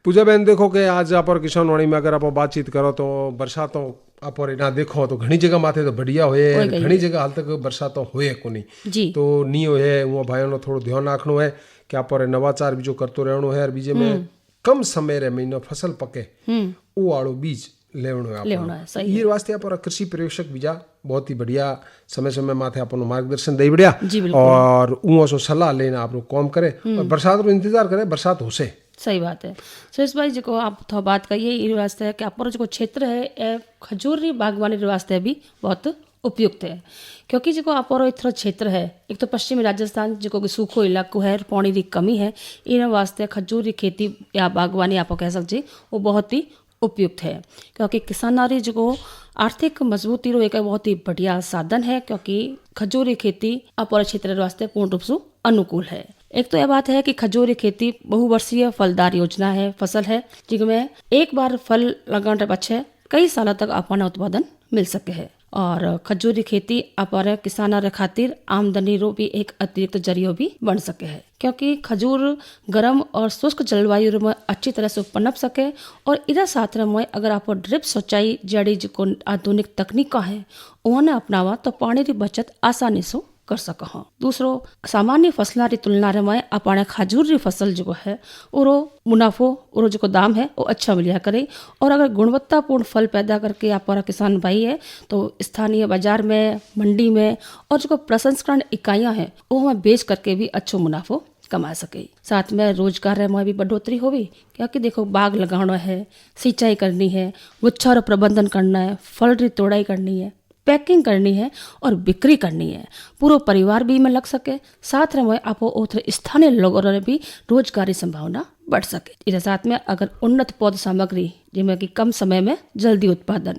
पूजा बहन देखो कि आज आप और किसान वाणी में अगर आप बातचीत करो तो बरसातों आप और ना देखो तो घनी जगह माथे तो बढ़िया होए, घनी जगह हाल तक बरसातों होए कोनी तो नी होए। वो भाइयों ने थोड़ा ध्यान रखना है कि आप और नवाचार भी जो करते रहना है और बीजे में कम समय रे महीना फसल पके वो आड़ो बीज लेवणो है। ये वास्ते आप और कृषि पर्यवेक्षक बीजा बहुत ही बढ़िया समय समय माथे अपन मार्गदर्शन दे बढ़िया और उहो सो सलाह लेना आप काम करे और बरसात रो इंतजार करे, बरसात होसे। सही बात है सुरेश भाई, जो आप थोड़ा बात करिए ये वास्ते है कि आप जो क्षेत्र है खजूरी बागवानी वास्ते भी बहुत उपयुक्त है, क्योंकि जो आप इतना क्षेत्र है एक तो पश्चिमी राजस्थान जो सूखो इलाको है, पानी की कमी है, इन वास्ते खजूरी खेती या बागवानी आप कह सकते वो बहुत ही उपयुक्त है, क्योंकि किसानारी जो आर्थिक मजबूती रो एक बहुत ही बढ़िया साधन है, क्योंकि खजूरी खेती अपर क्षेत्र वास्ते पूर्ण रूप से अनुकूल है। एक तो यह बात है कि खजूरी खेती बहुवर्षीय फलदार योजना है, फसल है जिसमें एक बार फल लगाने पछे कई सालों तक अपन उत्पादन मिल सके है। और खजूरी खेती अपर किसाना रे खातिर आमदनी रो भी एक अतिरिक्त जरियो भी बन सके है, क्योंकि खजूर गर्म और शुष्क जलवायु में अच्छी तरह से पनप सके। और इधर साथ में अगर आप ड्रिप सिंचाई जड़ी जो आधुनिक तकनीक है उन्हें अपनावा तो पानी की बचत आसानी से कर सका हाँ। दूसरो सामान्य फसलों की तुलना में अपने खजूर की फसल जो है उरो मुनाफो उरो जो दाम है वो अच्छा मिलिया करे। और अगर गुणवत्तापूर्ण फल पैदा करके आप किसान भाई है तो स्थानीय बाजार में, मंडी में और जो प्रसंस्करण इकाइयाँ हैं वो में बेच करके भी अच्छो मुनाफो कमा सके। साथ में रोजगार में भी बढ़ोतरी होगी, क्योंकि देखो बाग लगाना है, सिंचाई करनी है, गुच्छा प्रबंधन करना है, फल की तोड़ाई करनी है, पैकिंग करनी है और बिक्री करनी है, पूरा परिवार भी में लग सके। साथ में आप स्थानीय लोगों ने भी रोजगारी संभावना बढ़ सके। इसके साथ में अगर उन्नत पौध सामग्री जिसमें कि कम समय में जल्दी उत्पादन,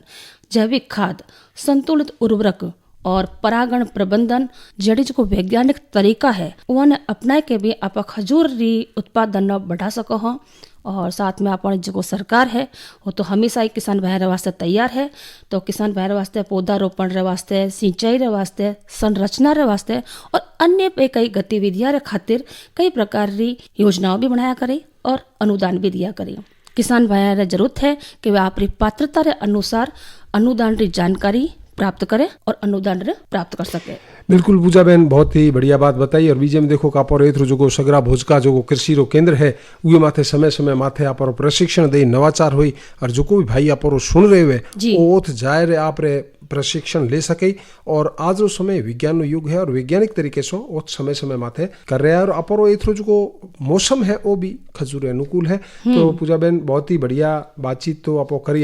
जैविक खाद, संतुलित उर्वरक और परागण प्रबंधन जड़ी जो वैज्ञानिक तरीका है उन्हें अपना के भी आप खजूर री उत्पादन बढ़ा सको हो। और साथ में अपन जो सरकार है वो तो हमेशा ही किसान भाई वास्ते तैयार है, तो किसान भाई वास्ते पौधारोपण रे वास्ते, सिंचाई रे वास्ते, संरचना रे वास्ते और अन्य पे कई गतिविधियां रे खातिर कई प्रकार की योजनाओं भी बनाया करे और अनुदान भी दिया करे। किसान भाई रे जरूरत है कि वे अपनी पात्रता रे अनुसार अनुदान की जानकारी प्राप्त करे और अनुदान प्राप्त कर सके। बिल्कुल पूजा बहन बहुत ही बढ़िया बात बताई। और बीजे में देखो का आप जो सगरा भोज का जो कृषि रो केंद्र है वो माथे समय समय माथे आप प्रशिक्षण दे नवाचार हुई और जो कोई भाई आप सुन रहे हुए ओथ जाए रे आप रे प्रशिक्षण ले सके। और आज समय विज्ञान युग है और वैज्ञानिक तरीके से वो समय समय माथे कर रहे हैं और आप जो मौसम है वो भी खजूर अनुकूल है। तो पूजा बहन बहुत ही बढ़िया बातचीत तो आप करी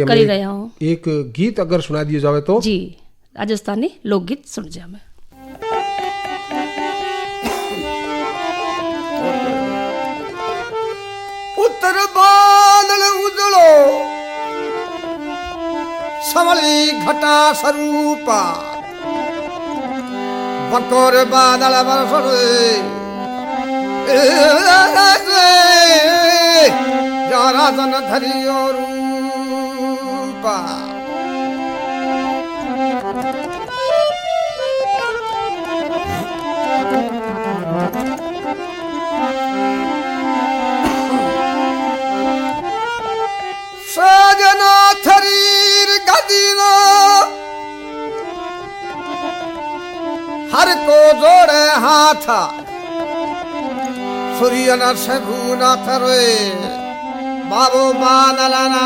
एक गीत अगर सुना दिया जाए तो जी राजस्थानी लोकगीत सुन जाए हमें। उत्तर बादल उजड़ो संवली घटा स्वरूपा बकोर बादल बरसरे जरा जन धरियो रूपा सजना थरीर गदीनो हर को जोड़े हाथ सूर्य न सगुना थरे बाबू बादलना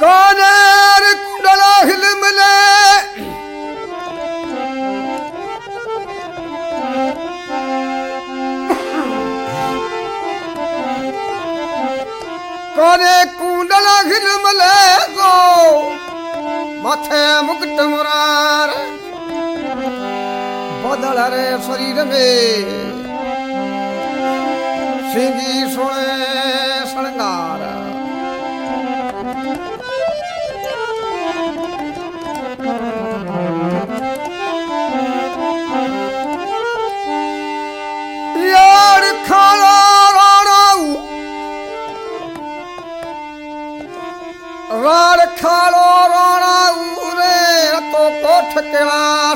कानेर कुंडला हिलमले काने कुंडला हिलमले गो माथे मुकुट मुरार बदल रे शरीर में सिंगी सोए शृंगार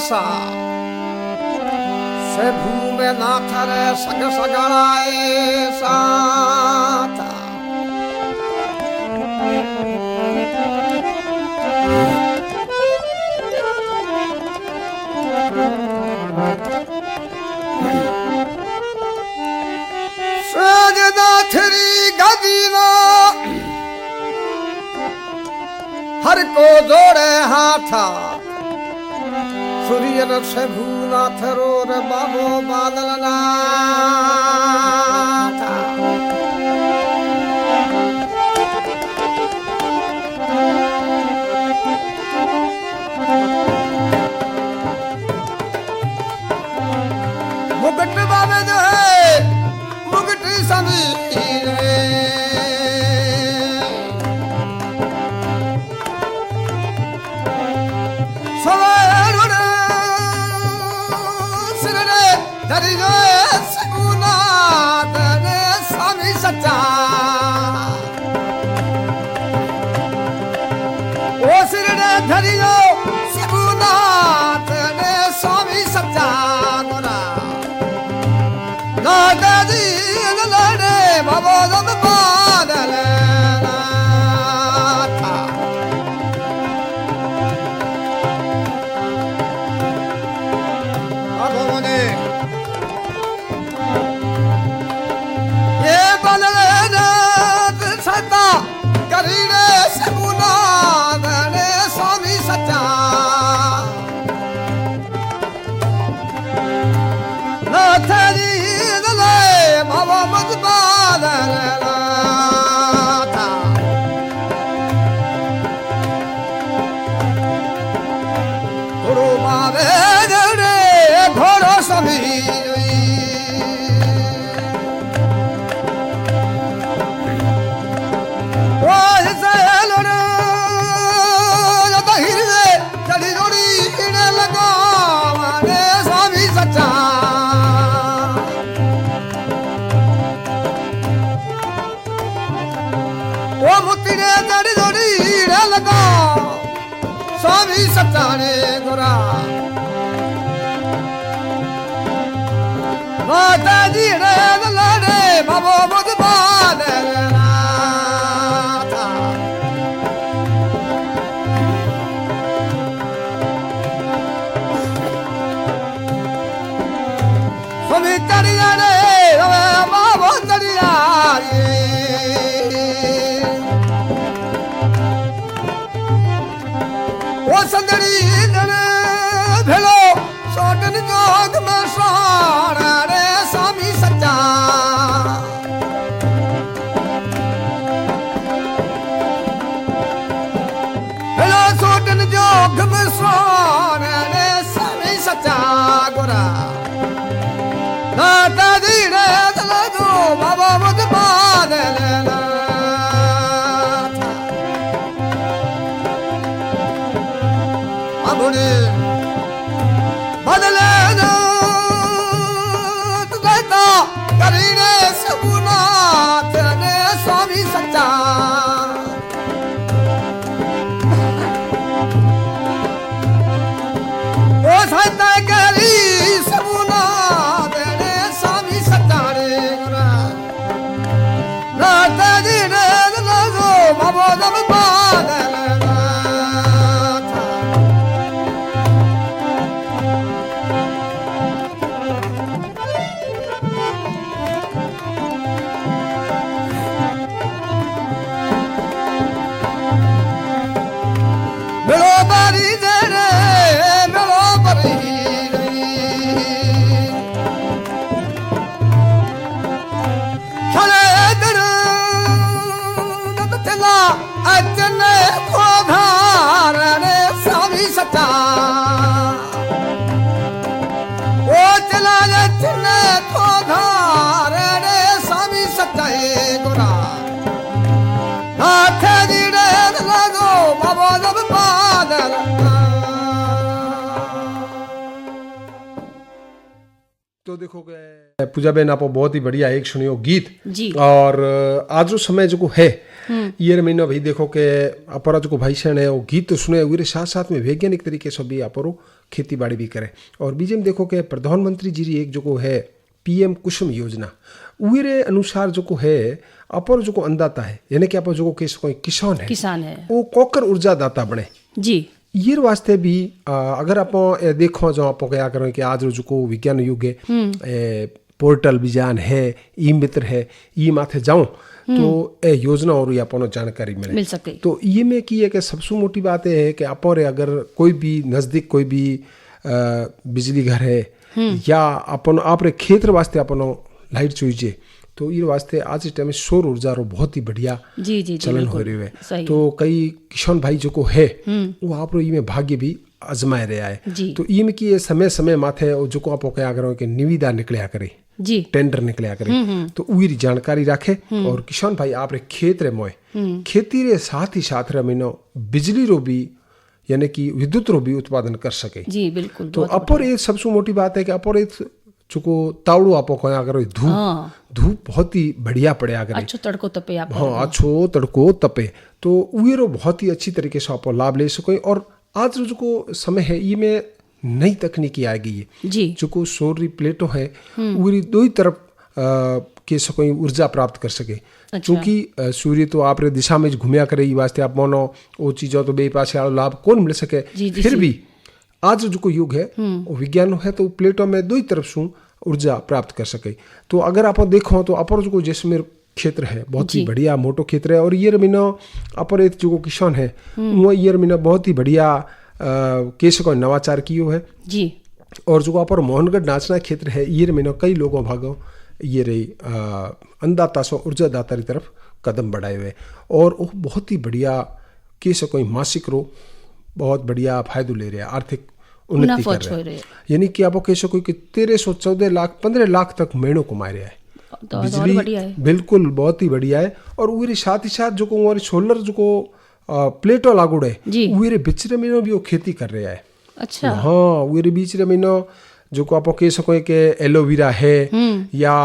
सा से भूमे नाथ रे सग सगड़ाए साथ नाथरी गदीना हर को जोड़े हाथा सूर्य से भूनाथ रोर बाबो बादल नाथा मुकुट बाबे जो है मुकुट समीर धरी जो सगुनाथ ने स्वामी सच्चा ओ सिर ने धरी जो सगुनाथ ने स्वामी सच्चा गोरा नादा जी लड़े बाबो दम बादल स्वामी सताने गोरा माता जी रे लड़े बाबो बुध बादल नाथा स्वामी तड़िया रे बाबो तड़िया संदड़ी भेलो सोटन जोग में सारा रे स्वामी सच्चा भेलो सोटन जोग में सारा रे स्वामी सच्चा गोरा नाता दी रे दो बाबा बुध बादल बदले कहता करीने सगुनाथ ने स्वामी सच्चा ओ सहता करी सगुनाथ ने स्वामी सच्चा रे नाता जी रे लगो बाबो दम बादल तो देखोगे पूजा बेन आप बहुत ही बढ़िया एक सुनियो गीत जी। और आज जो समय जो है ये महीना भाई देखो के अपरा जो भाई सैन है वो गीत तो सुने उरे साथ साथ में वैज्ञानिक तरीके से भी अपरो खेती बाड़ी भी करे। और बीजे में देखो के प्रधानमंत्री जी एक जो है PM कुसुम योजना उरे अनुसार जो है अपर जो अंदाता है यानी कि आप जो कोई किसान है वो कोकर ऊर्जा दाता बने जी। ये वास्ते भी अगर आप देखो जो आप क्या करें कि आज जो विज्ञान युग है पोर्टल विज्ञान है ई मित्र है ई माथे जाऊं तो ए योजना और अपन जानकारी मिल सके। तो ये में की है कि सबसे मोटी बात है कि अपन अगर कोई भी नजदीक कोई भी बिजली घर है या अपन आप क्षेत्र वास्ते अपन लाइट चाहिए तो ये वास्ते आज के टाइम में सौर ऊर्जा रो बहुत ही बढ़िया चलन हो रही है। तो कई किसान भाई जो को है वो आप ये में भाग्य भी आजमाए रहा है। तो ये में की समय समय माथे जो को आप क्या करो कि निविदा निकलिया करे जी टेंडर निकलिया करे तो उरी जानकारी रखे और किसान भाई आप खेत रे मोए खेती रे साथ ही साथ रे महीनो बिजली रो भी यानी कि विद्युत रो भी उत्पादन कर सके जी बिल्कुल। तो अपर ये सबसे मोटी बात है कि अपर चुको तावड़ो आपो कोया करो धूप बहुत ही बढ़िया पड़े अगर अच्छो तड़को तपे आप अच्छो तड़को तपे तो उरो बहुत ही अच्छी तरीके से आप लाभ ले सको। और आज जो समय है ये में नई तकनीकी आ गई है जी जो सौर प्लेटों है उरी दो ही तरफ के सको ऊर्जा प्राप्त कर सके। क्योंकि सूर्य तो आप दिशा में घूमया करे वास्ते आप मानो वो चीजों तो बे पास लाभ कौन मिल सके फिर भी आज जो युग है वो विज्ञान है तो प्लेटों में दो ही तरफ से ऊर्जा प्राप्त कर सके। तो अगर आप देखो तो अपर जो जैसलमेर क्षेत्र है बहुत ही बढ़िया मोटो क्षेत्र है और ये महीना अपर जो किसान है वो ये महीना बहुत ही बढ़िया कैसे कोई नवाचार कियो है जी। और जो अपर मोहनगढ़ नाचना क्षेत्र है ये महीना कई लोगों भागो ये रही अन्नदाता सो ऊर्जा दाता की तरफ कदम बढ़ाए हुए और वो बहुत ही बढ़िया कैसे कोई मासिक रो बहुत बढ़िया फायदो ले रहे हैं आर्थिक उन्नति कर रहे हैं। यानी कि आप कैसे कोई 1314 लाख 15 लाख तक महीनों कमा रहे हैं तो बिजली बिल्कुल बहुत ही बढ़िया है। और उरे साथ ही साथ जो सोलर जो प्लेटो लागू है उरे बिचरे महीनों भी वो खेती कर रहे हैं। अच्छा हाँ उरे बीचरे महीनों जो आप कह सको कि एलोवेरा है या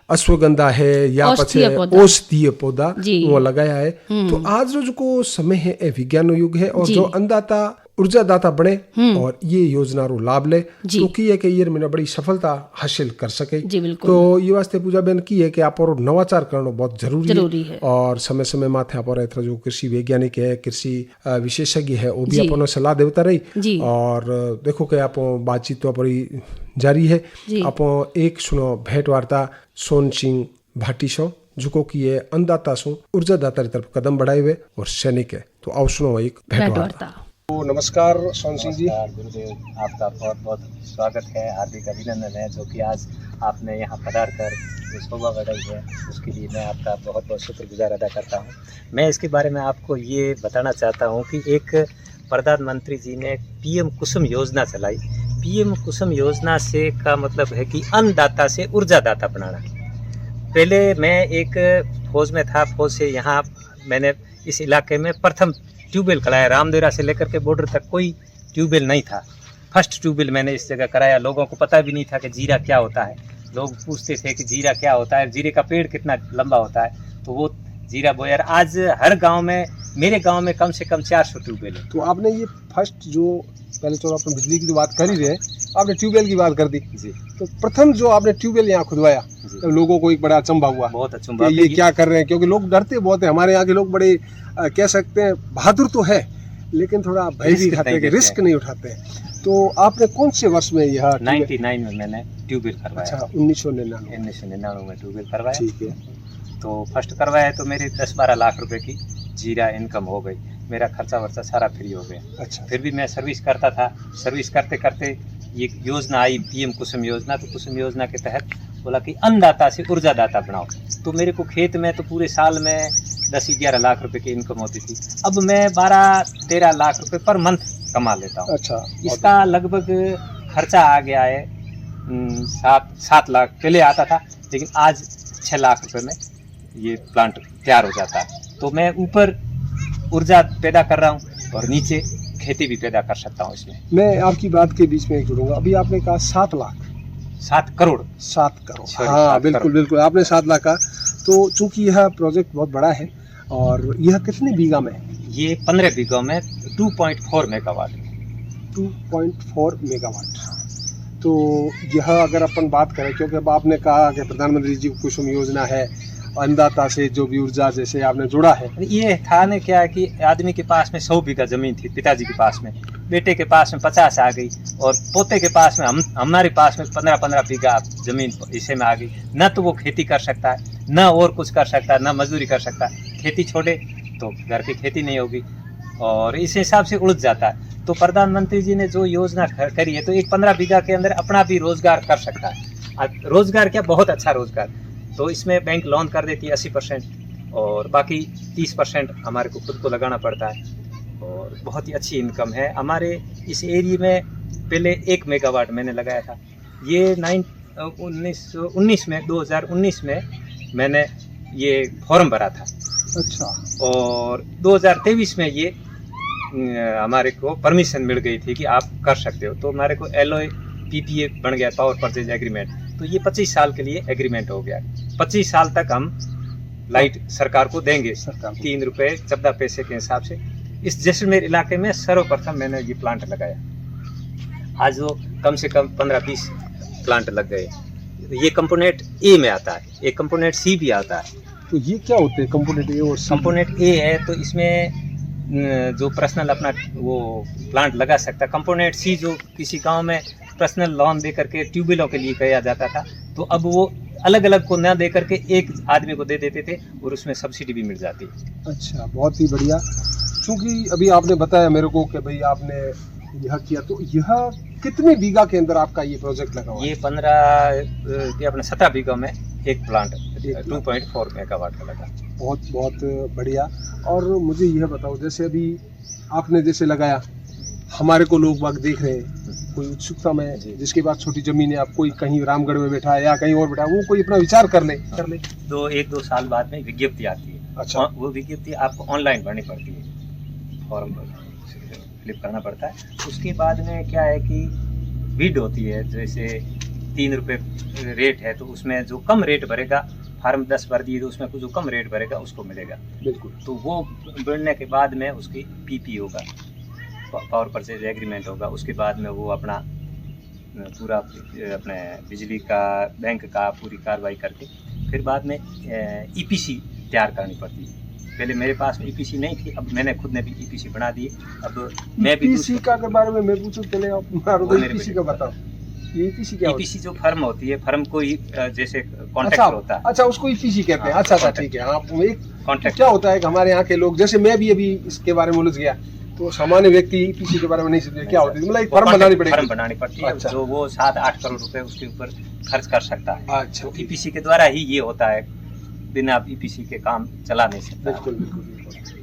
अश्वगंधा है या पछे औषधीय पौधा वो लगाया है। तो आज जो समय है विज्ञान युग है और जो अन्नदाता ऊर्जा दाता बने और ये योजना रो लाभ ले क्योंकि ये कि ये में बड़ी सफलता हासिल कर सके। तो ये वास्ते पूजा बहन की है कि आप और नवाचार करना बहुत जरूरी है। और समय समय माथे आप और जो कृषि वैज्ञानिक है कृषि विशेषज्ञ है वो भी अपन सलाह देवता रही। और देखो कि आप बातचीत तो अपनी जारी है। आप एक सुनो भेंट वार्ता सोन सिंह भाटी सो जो कि ये अन्नदाता सो ऊर्जा दाता की तरफ कदम बढ़ाए हुए और सैनिक है। तो आओ सुनो एक भेंट वार्ता। तो नमस्कार सोन सिंह जी। गुरुदेव आपका बहुत बहुत स्वागत है, हार्दिक अभिनंदन है जो कि आज आपने यहाँ पधार कर जो शोभा बढ़ाई है उसके लिए मैं आपका बहुत बहुत शुक्रगुजार अदा करता हूँ। मैं इसके बारे में आपको ये बताना चाहता हूँ कि एक प्रधानमंत्री जी ने PM कुसुम योजना चलाई। PM कुसुम योजना से का मतलब है कि अन्नदाता से ऊर्जा दाता बनाना। पहले मैं एक फौज में था, फौज से यहाँ मैंने इस इलाके में प्रथम ट्यूबवेल कराया। रामदेवरा से लेकर के बॉर्डर तक कोई ट्यूबवेल नहीं था। फर्स्ट ट्यूबवेल मैंने इस जगह कराया। लोगों को पता भी नहीं था कि जीरा क्या होता है। लोग पूछते थे कि जीरा क्या होता है, जीरे का पेड़ कितना लंबा होता है, तो वो जीरा बोया। आज हर गांव में, मेरे गांव में कम से कम 400 ट्यूबवेल है। तो आपने ये फर्स्ट जो पहले चलो आपने बिजली की तो बात कर ही रहे, आपने ट्यूबवेल की बात कर दी जी। तो प्रथम जो आपने ट्यूबवेल यहाँ खुदवाया तो लोगों को एक बड़ा अचंभा हुआ, बहुत अचंभा ये क्या कर रहे हैं, क्योंकि लोग डरते बहुत है। हमारे यहाँ के लोग बड़े कह सकते हैं बहादुर तो है लेकिन थोड़ा भय भी खाते हैं, रिस्क नहीं उठाते हैं। तो आपने कौन से वर्ष में यह 99 में मैंने ट्यूबवेल करवाया। अच्छा 1999 में ट्यूबवेल करवाया। ठीक है। तो फर्स्ट करवाया तो मेरे 10-12 लाख रुपए की जीरा इनकम हो गई। मेरा खर्चा वर्चा सारा फ्री हो गया। अच्छा। फिर भी मैं सर्विस करता था। सर्विस करते करते ये योजना आई PM कुसुम योजना। तो कुसुम योजना के तहत बोला कि अन्नदाता से ऊर्जा दाता बनाओ। तो मेरे को खेत में तो पूरे साल में 10-11 लाख रुपए की इनकम होती थी। अब मैं 12-13 लाख रुपए पर मंथ कमा लेता हूँ। अच्छा। इसका लगभग खर्चा आ गया है 7 लाख। पहले आता था लेकिन आज 6 लाख रुपए में ये प्लांट तैयार हो जाता है। तो मैं ऊपर ऊर्जा पैदा कर रहा हूँ और नीचे खेती भी पैदा कर सकता हूँ इसमें। मैं आपकी बात के बीच में एक जुड़ूंगा। अभी आपने कहा 7 लाख 7 करोड़ 7 करोड़ हाँ बिल्कुल बिल्कुल आपने 7 लाख का। तो चूंकि यह प्रोजेक्ट बहुत बड़ा है और यह कितने बीघा में है? ये 15 बीघों में 2.4 मेगावाट। 2.4 मेगावाट। तो यह अगर अपन बात करें, क्योंकि अब आपने कहा कि प्रधानमंत्री जी कुसुम योजना है, अन्नदाता से जो भी ऊर्जा जैसे आपने जुड़ा है, ये था ना क्या है कि आदमी के पास में 100 बीघा जमीन थी, पिताजी के पास में, बेटे के पास में 50 आ गई, और पोते के पास में हमारे पास में 15-15 बीघा जमीन इसे में आ गई। न तो वो खेती कर सकता है, न और कुछ कर सकता है, न मजदूरी कर सकता है। खेती छोड़े तो घर की खेती नहीं होगी, और इस हिसाब से उलझ जाता है। तो प्रधानमंत्री जी ने जो योजना करी है, तो एक 15 बीघा के अंदर अपना भी रोजगार कर सकता है। रोजगार क्या, बहुत अच्छा रोजगार। तो इसमें बैंक लोन कर देती है 80%, और बाकी 30% हमारे को खुद को लगाना पड़ता है, और बहुत ही अच्छी इनकम है हमारे इस एरिया में। पहले 1 मेगावाट मैंने लगाया था, ये 2019 में मैंने ये फॉर्म भरा था। अच्छा। और 2023 में ये हमारे को परमिशन मिल गई थी कि आप कर सकते हो। तो हमारे को LOA PPA बन गया, पावर परचेज एग्रीमेंट। तो ये 25 साल के लिए एग्रीमेंट हो गया। 25 साल तक हम लाइट सरकार को देंगे, 3 रुपये 14 पैसे के हिसाब से। इस जैसलमेर इलाके में सर्वप्रथम मैंने ये प्लांट लगाया। आज वो कम से कम 15-20 प्लांट लग गए। ये कंपोनेंट A में आता है, एक कंपोनेंट C भी आता है। तो ये क्या होते हैं कंपोनेंट A और C? कंपोनेंट A है तो इसमें जो पर्सनल अपना वो प्लांट लगा सकता है। कंपोनेंट C जो किसी गांव में पर्सनल लोन दे करके ट्यूबवेलों के लिए किया जाता था, तो अब वो अलग अलग को न दे करके एक आदमी को दे देते थे, और उसमें सब्सिडी भी मिल जाती है। अच्छा, बहुत ही बढ़िया। क्योंकि अभी आपने बताया मेरे को कि भाई आपने यह किया, तो यह कितने बीघा के अंदर आपका ये प्रोजेक्ट लगा हुआ है? ये 17 बीघा में एक प्लांट 2.4 मेगावाट का लगा। बहुत बहुत बढ़िया। और मुझे यह बताओ, जैसे अभी आपने जैसे लगाया, हमारे को लोग बाग देख रहे हैं, कोई उत्सुकता में, जिसके पास छोटी जमीन है, आप कोई कहीं रामगढ़ में बैठा है या कहीं और बैठा है, वो कोई अपना विचार कर ले। 1-2 साल बाद में विज्ञप्ति आती है। अच्छा। वो विज्ञप्ति आपको ऑनलाइन भरनी पड़ती है, फॉर्म फिलिप करना पड़ता है। उसके बाद में क्या है कि बिड होती है, जैसे 3 रुपये रेट है, तो उसमें जो कम रेट भरेगा, फार्म 10 भर दिए तो उसमें जो कम रेट भरेगा उसको मिलेगा। बिल्कुल। तो वो बढ़ने के बाद में उसकी PP होगा, पावर परचेज एग्रीमेंट होगा। उसके बाद में वो अपना पूरा अपने बिजली का, बैंक का पूरी कार्रवाई करके फिर बाद में EPC तैयार करनी पड़ती है। पहले मेरे पास में EPC नहीं थी, अब मैंने खुद ने भी EPC बना दी। अब मैं भी EPC का के बारे में मैं पूछूं, पहले आप EPC का बताओ। ये EPC क्या होता है? EPC जो फर्म होती है, फर्म को ही जैसे कॉन्ट्रैक्ट होता है। अच्छा, उसको EPC कहते हैं। अच्छा, ठीक है। आप एक कॉन्ट्रैक्ट क्या होता है कि हमारे यहाँ के लोग, जैसे मैं भी अभी इसके बारे में उलझ गया, तो सामान्य व्यक्ति EPC के बारे में नहीं समझे क्या होती है। मतलब एक फर्म बनानी पड़ेगी। फर्म बनानी पड़ती है। अच्छा। जो वो 7-8 करोड़ रुपए उसके ऊपर खर्च कर सकता है। अच्छा। तो EPC के द्वारा ही ये होता है, बिना EPC के काम चला नहीं सकता। बिल्कुल।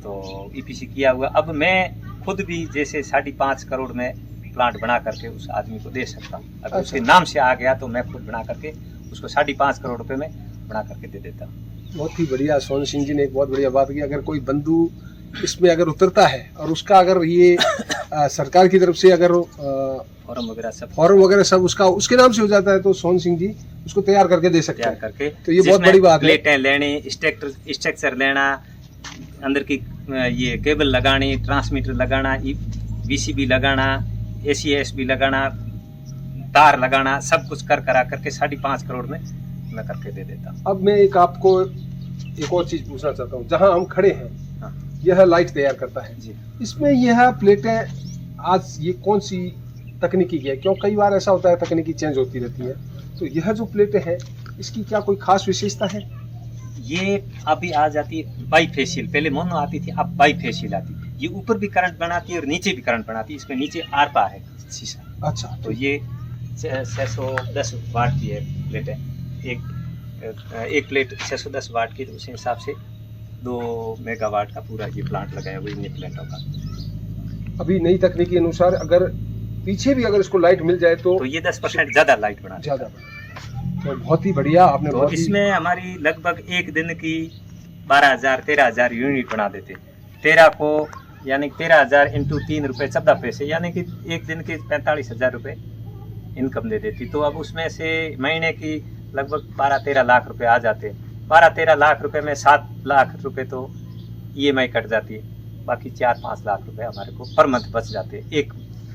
तो EPC किया हुआ। अब मैं खुद भी जैसे 5.5 करोड़ में प्लांट बना करके उस आदमी को दे सकता हूँ। अगर अच्छा। उसके नाम से आ गया तो मैं खुद बना करके उसको 5.5 करोड़ रुपए में बना करके दे देता हूँ। बहुत ही बढ़िया। सोनू सिंह जी ने एक बहुत बढ़िया बात की, अगर कोई बंधु इसमें अगर उतरता है और उसका अगर ये सरकार की तरफ से अगर फॉर्म वगैरह सब उसका उसके नाम से हो जाता है, तो सोनू सिंह जी उसको तैयार करके दे सकते हैं। करके तो ये बहुत बड़ी बात है। प्लेटें लेनी, स्ट्रक्चर लेना, अंदर की ये केबल लगानी, ट्रांसमीटर लगाना, VCB लगाना, ACS भी लगाना, तार लगाना, सब कुछ करा करके 5.5 करोड़ में मैं करके दे देता हूँ। अब मैं आपको एक और चीज पूछना चाहता हूँ। जहाँ हम खड़े हैं, हाँ। यह लाइट तैयार करता है जी। इसमें यह प्लेटें आज ये कौन सी तकनीकी की है? क्यों कई बार ऐसा होता है तकनीकी चेंज होती रहती है, तो यह जो प्लेटें हैं इसकी क्या कोई खास विशेषता है? ये अभी आ जाती है बाईफेशियल, पहले मोनो आती थी, अब बाईफेशियल आती है। ये ऊपर भी करंट बनाती है और नीचे भी करंट बनाती है। इसमें नीचे आरपा है शीशा। अच्छा। तो ये 610 वाट की है प्लेट है। एक प्लेट 610 वाट की, तो उस हिसाब से 2 मेगावाट का पूरा ये प्लांट लगाया हुआ इन प्लेटों का। अभी नई तकनीकी अनुसार अगर पीछे भी अगर इसको लाइट मिल जाए तो ये 10% ज्यादा लाइट बना ज्यादा। तो बहुत ही बढ़िया आपने। तो इसमें हमारी लगभग एक दिन की 12,000-13,000 यूनिट बना देते। 13 को यानी 13,000 इंटू 3 रुपये 14 पैसे, यानी कि एक दिन के 45,000 रुपये इनकम दे देती। तो अब उसमें से महीने की लगभग 12-13 लाख रुपए आ जाते। 12-13 लाख रुपए में 7 लाख रुपए तो EMI कट जाती है, बाकी 4-5 लाख रुपए हमारे को पर मंथ बच जाते हैं 1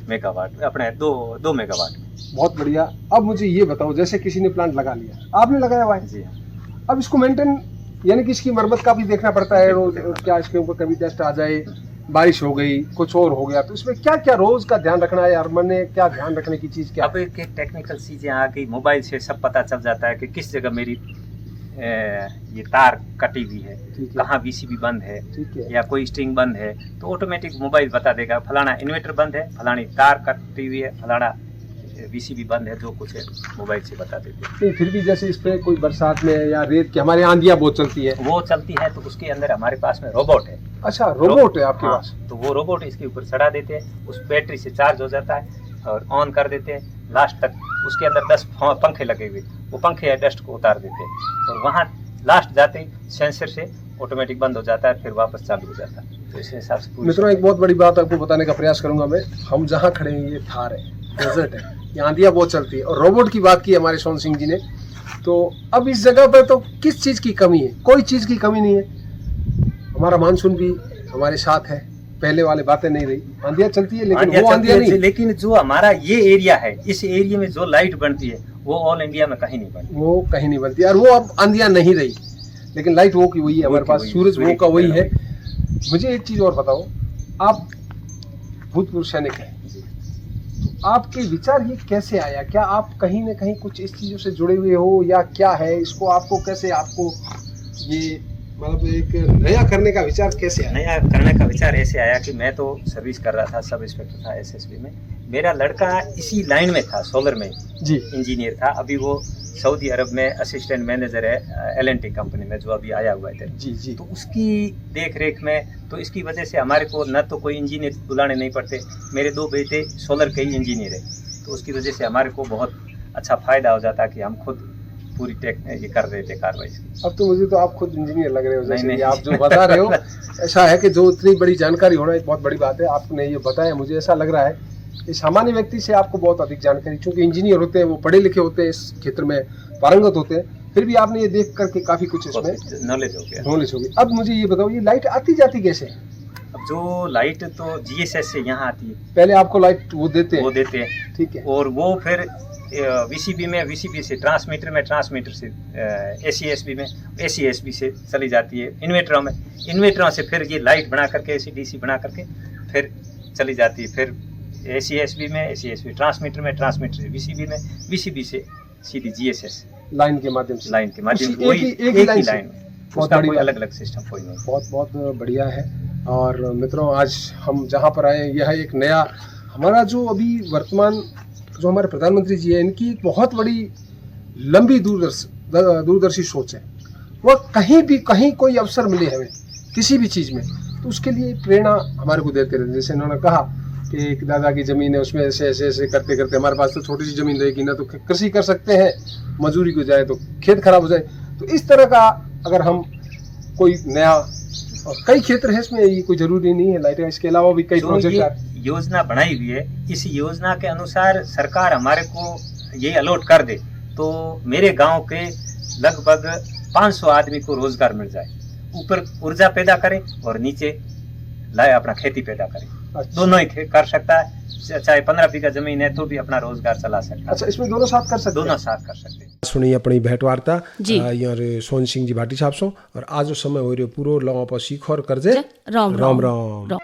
मेगावाट अपने 2 मेगावाट में। बहुत बढ़िया। अब मुझे ये बताओ, जैसे किसी ने प्लांट लगा लिया, आपने लगाया हुआ है, जी हाँ। अब इसको मेंटेन यानी कि इसकी मरम्मत का भी देखना पड़ता है रोज, क्या इसके ऊपर कभी डस्ट आ जाए, बारिश हो गई, कुछ और हो गया, तो इसमें क्या क्या रोज का ध्यान रखना है यार, मैंने क्या ध्यान रखने की चीज क्या अब एक टेक्निकल चीजें आ गई, मोबाइल से सब पता चल जाता है कि किस जगह मेरी ये तार कटी हुई है, कहाँ VCB बंद है, या कोई स्ट्रिंग बंद है, तो ऑटोमेटिक मोबाइल बता देगा फलाना इन्वर्टर बंद है, फलानी तार कटी हुई है, फलाना VCB बंद है, जो कुछ है मोबाइल से बता देते हैं। फिर भी जैसे इस पे कोई बरसात में या रेत की हमारे आंधियां बहुत चलती है, वो चलती है, तो उसके अंदर हमारे पास में रोबोट है। अच्छा, रोबोट है आपके हाँ, पास? तो वो रोबोट इसके ऊपर चढ़ा देते हैं, उस बैटरी से चार्ज हो जाता है और ऑन कर देते हैं, लास्ट तक उसके अंदर 10 पंखे लगे हुए, वो पंखे या डस्ट को उतार देते हैं और वहाँ लास्ट जाते ही सेंसर से ऑटोमेटिक बंद हो जाता है, फिर वापस चालू हो जाता है। तो इस हिसाब से मित्रों, एक बहुत बड़ी बात आपको बताने का प्रयास करूंगा मैं। हम जहाँ खड़े हैं ये थार है, डेजर्ट है, ये आंधियाँ बहुत चलती है, और रोबोट की बात की हमारे सोहन सिंह जी ने, तो अब इस जगह पर तो किस चीज़ की कमी है? कोई चीज़ की कमी नहीं है। हमारा मानसून भी हमारे साथ है, पहले वाले बातें नहीं रही, आंधियाँ चलती है लेकिन वो आंधियाँ नहीं। लेकिन जो हमारा ये एरिया है, इस एरिया में जो लाइट बनती है वो ऑल इंडिया में कहीं नहीं बनती, वो कहीं नहीं बनती, और वो अब आंधियाँ नहीं रही, लेकिन लाइट वो की वही है हमारे पास, सूरज वो का वही है। मुझे एक चीज़ और बताओ, आप भूतपूर्व सैनिक हैं, आपके विचार ये कैसे आया? क्या आप कहीं ना कहीं कुछ इस चीज़ों से जुड़े हुए हो या क्या है? इसको आपको कैसे, आपको ये मतलब एक नया करने का विचार कैसे आया? नया करने का विचार ऐसे आया कि मैं तो सर्विस कर रहा था, सब इंस्पेक्टर था SSB में, मेरा लड़का इसी लाइन में था, सोलर में जी, इंजीनियर था, अभी वो सऊदी अरब में असिस्टेंट मैनेजर है LNT कंपनी में, जो अभी आया हुआ है। जी जी। तो उसकी देख रेख में, तो इसकी वजह से हमारे को न तो कोई इंजीनियर बुलाने नहीं पड़ते, मेरे 2 बेटे सोलर के ही इंजीनियर है, तो उसकी वजह से हमारे को बहुत अच्छा फायदा हो जाता कि हम खुद पूरी ये कर रहे थे कार्रवाई। अब तो मुझे तो आप खुद इंजीनियर लग रहे हो, जैसे नहीं। आप जो बता रहे हो ऐसा है कि जो इतनी बड़ी जानकारी होना एक बहुत बड़ी बात है। आपने ये बताया, मुझे ऐसा लग रहा है कि सामान्य व्यक्ति से आपको बहुत अधिक जानकारी, क्योंकि इंजीनियर होते हैं, वो पढ़े लिखे होते हैं, इस क्षेत्र में पारंगत होते हैं, फिर भी आपने ये देख करके काफी कुछ इसमें नॉलेज हो गया। अब मुझे ये बताओ, ये लाइट आती जाती कैसे है? अब जो लाइट तो GSS से यहाँ आती है, पहले आपको लाइट वो देते हैं, ठीक है, और वो फिर VCB में, VCB से ट्रांसमीटर में, ट्रांसमीटर से ACSB में, ACSB से चली जाती है इन्वर्टरों में, इन्वर्टरों से फिर ये लाइट बना करके AC/DC बना करके फिर चली जाती है, फिर ACSB में, ACSB ट्रांसमीटर में, ट्रांसमीटर से VCB में, VCB से सीधी GSS लाइन के माध्यम से, एक ही लाइन में, उसका कोई अलग अलग सिस्टम कोई नहीं। बहुत बहुत बढ़िया है। और मित्रों, आज हम जहाँ पर आए, यह एक नया हमारा जो अभी वर्तमान जो हमारे प्रधानमंत्री जी है, इनकी एक बहुत बड़ी लंबी दूरदर्शी सोच है। वह कहीं कोई अवसर मिले हमें किसी भी चीज़ में, तो उसके लिए प्रेरणा हमारे को देते रहते। जैसे इन्होंने कहा कि एक दादा की ज़मीन है, उसमें ऐसे ऐसे ऐसे करते करते, हमारे पास तो छोटी सी ज़मीन रहेगी ना, तो कृषि कर सकते हैं, मजदूरी को जाए तो खेत खराब हो जाए। तो इस तरह का अगर हम कोई नया, और कई क्षेत्र है इसमें, ये कोई जरूरी नहीं है लाइट, इसके अलावा भी कई प्रोजेक्ट योजना बनाई हुई है, इस योजना के अनुसार सरकार हमारे को ये अलॉट कर दे तो मेरे गांव के लगभग 500 आदमी को रोजगार मिल जाए, ऊपर ऊर्जा पैदा करे और नीचे लाए अपना खेती पैदा करे। अच्छा। दोनों ही कर सकता है, चाहे 15 बीघा जमीन है तो भी अपना रोजगार चला सकता है। अच्छा, इसमें दोनों साथ कर सकते दोनों साथ कर सकते हैं। सुनी अपनी भेंट वार्ता जी सोहन सिंह जी भाटी साहब सो, और आज जो समय हो रही पूरो लवा पर सीख और करजे राम राम।